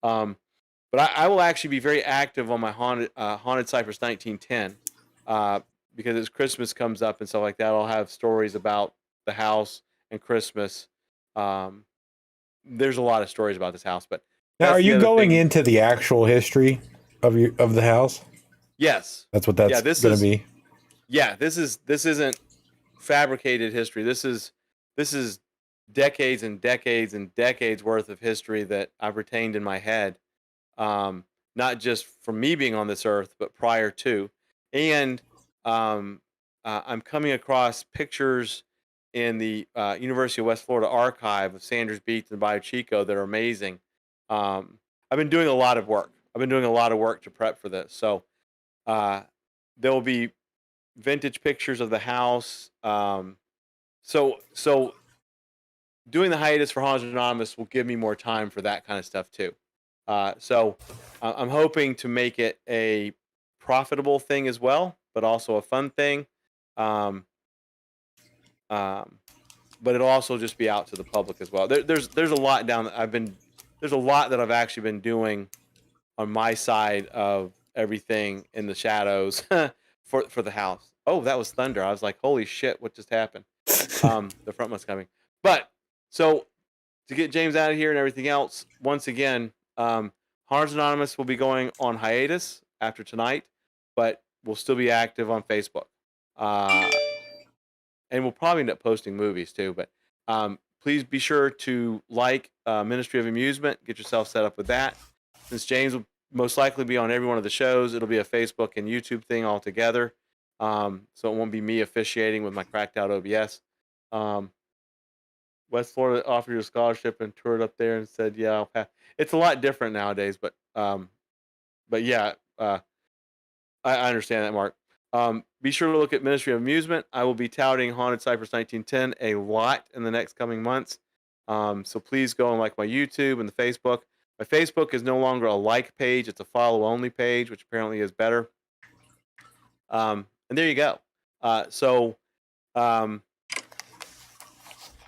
I will actually be very active on my Haunted Cypress 1910, because as Christmas comes up and stuff like that, I'll have stories about the house and Christmas. There's a lot of stories about this house, but now, are you going into the actual history of the house? Yes, that's what that's going to be. Yeah, this isn't fabricated history. This is decades and decades and decades worth of history that I've retained in my head, not just from me being on this earth, but prior to. And I'm coming across pictures in the University of West Florida archive of Sanders Beach and Bayou Chico that are amazing. I've been doing a lot of work. To prep for this. So there will be vintage pictures of the house. So doing the hiatus for Haunted Anonymous will give me more time for that kind of stuff too. So I'm hoping to make it a profitable thing as well, but also a fun thing. Um, but it'll also just be out to the public as well. There's a lot down that there's a lot that I've actually been doing on my side of everything in the shadows for the house. Oh, that was thunder. I was like, holy shit, what just happened? The front one's coming. But so to get James out of here and everything else, once again, Haunted Anonymous will be going on hiatus after tonight, but we'll still be active on Facebook. And we'll probably end up posting movies too. But please be sure to like Ministry of Amusement. Get yourself set up with that. Since James will most likely be on every one of the shows, it'll be a Facebook and YouTube thing all together. So it won't be me officiating with my cracked out OBS. West Florida offered you a scholarship and toured up there and said, "Yeah, I'll pass." It's a lot different nowadays, but yeah, I understand that, Mark. Be sure to look at Ministry of Amusement. I will be touting Haunted Cypress 1910 a lot in the next coming months. So please go and like my YouTube and the Facebook. My Facebook is no longer a like page; it's a follow-only page, which apparently is better. And there you go. So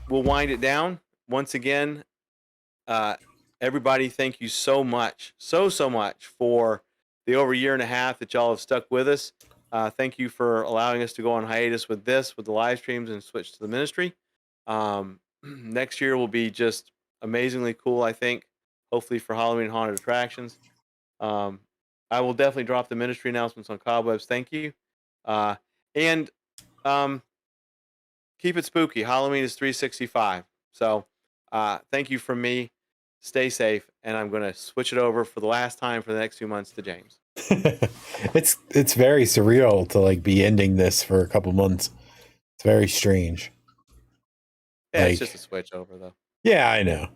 we'll wind it down once again. Everybody, thank you so much, so much for the over a year and a half that y'all have stuck with us. Thank you for allowing us to go on hiatus with the live streams, and switch to the ministry. Next year will be just amazingly cool, I think. Hopefully for Halloween haunted attractions. I will definitely drop the ministry announcements on Cobwebs. Thank you. And keep it spooky. Halloween is 365. So thank you from me. Stay safe. And I'm going to switch it over for the last time for the next 2 months to James. It's very surreal to like be ending this for a couple months. It's very strange. Yeah, it's just a switch over though. Yeah, I know.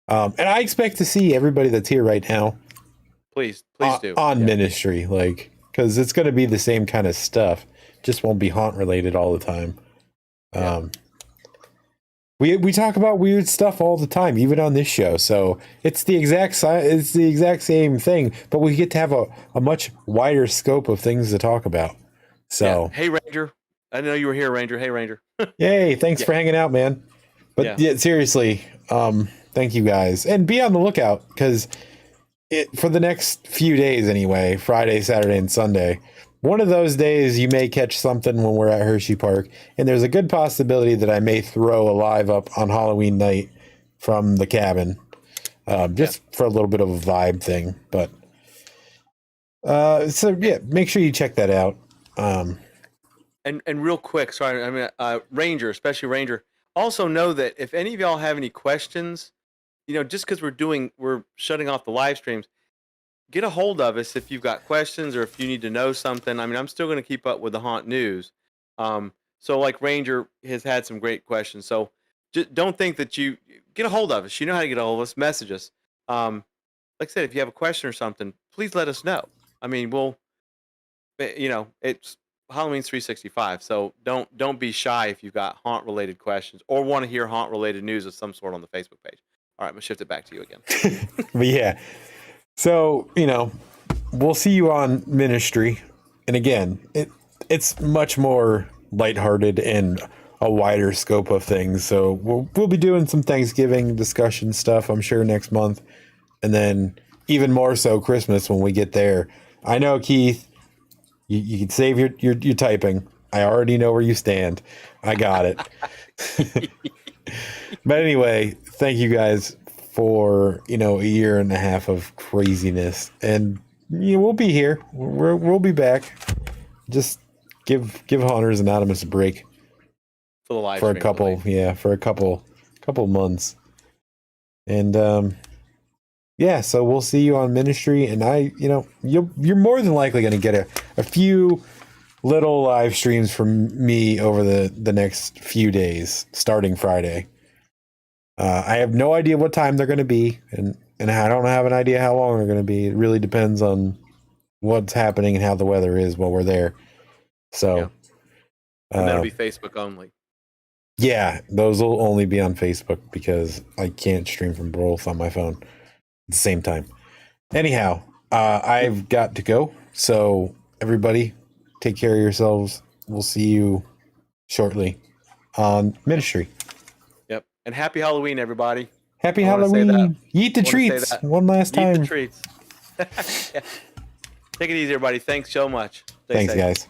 And I expect to see everybody that's here right now. Please do. On ministry, like, because it's going to be the same kind of stuff. Just won't be haunt related all the time. We talk about weird stuff all the time, even on this show. So it's the exact same thing, but we get to have a much wider scope of things to talk about. So Hey Ranger, I know you were here, Ranger. Hey Ranger. Yay! Thanks for hanging out, man. But seriously, thank you guys, and be on the lookout because for the next few days anyway, Friday, Saturday, and Sunday. One of those days you may catch something when we're at Hershey Park, and there's a good possibility that I may throw a live up on Halloween night from the cabin, just for a little bit of a vibe thing. But so yeah, make sure you check that out. And real quick, sorry, I mean Ranger, especially Ranger. Also know that if any of y'all have any questions, just because we're shutting off the live streams. Get a hold of us if you've got questions or if you need to know something. I mean, I'm still going to keep up with the haunt news. So like Ranger has had some great questions. So just don't think that you get a hold of us. You know how to get a hold of us. Message us. Like I said, if you have a question or something, please let us know. I mean, it's Halloween's 365. So don't be shy if you've got haunt related questions or want to hear haunt related news of some sort on the Facebook page. All right, I'm gonna shift it back to you again. But yeah. So, we'll see you on ministry. And again, it's much more lighthearted and a wider scope of things. So we'll be doing some Thanksgiving discussion stuff, I'm sure, next month. And then even more so Christmas when we get there. I know, Keith, you can save your typing. I already know where you stand. I got it. But anyway, thank you guys for a year and a half of craziness, and we'll be here. We'll be back. Just give Haunters Anonymous a break for the live for a couple months, and so we'll see you on ministry. And you're more than likely going to get a few little live streams from me over the next few days, starting Friday. I have no idea what time they're going to be, and I don't have an idea how long they're going to be. It really depends on what's happening and how the weather is while we're there. So and that'll be Facebook only. Yeah, those will only be on Facebook because I can't stream from both on my phone at the same time. Anyhow, I've got to go. So everybody, take care of yourselves. We'll see you shortly on Ministry. Yep. And happy Halloween, everybody. Happy I wanna say Halloween. Eat the I wanna say treats that. one last Eat time. the treats. Yeah. Take it easy, everybody. Thanks so much. Stay Thanks, safe. guys.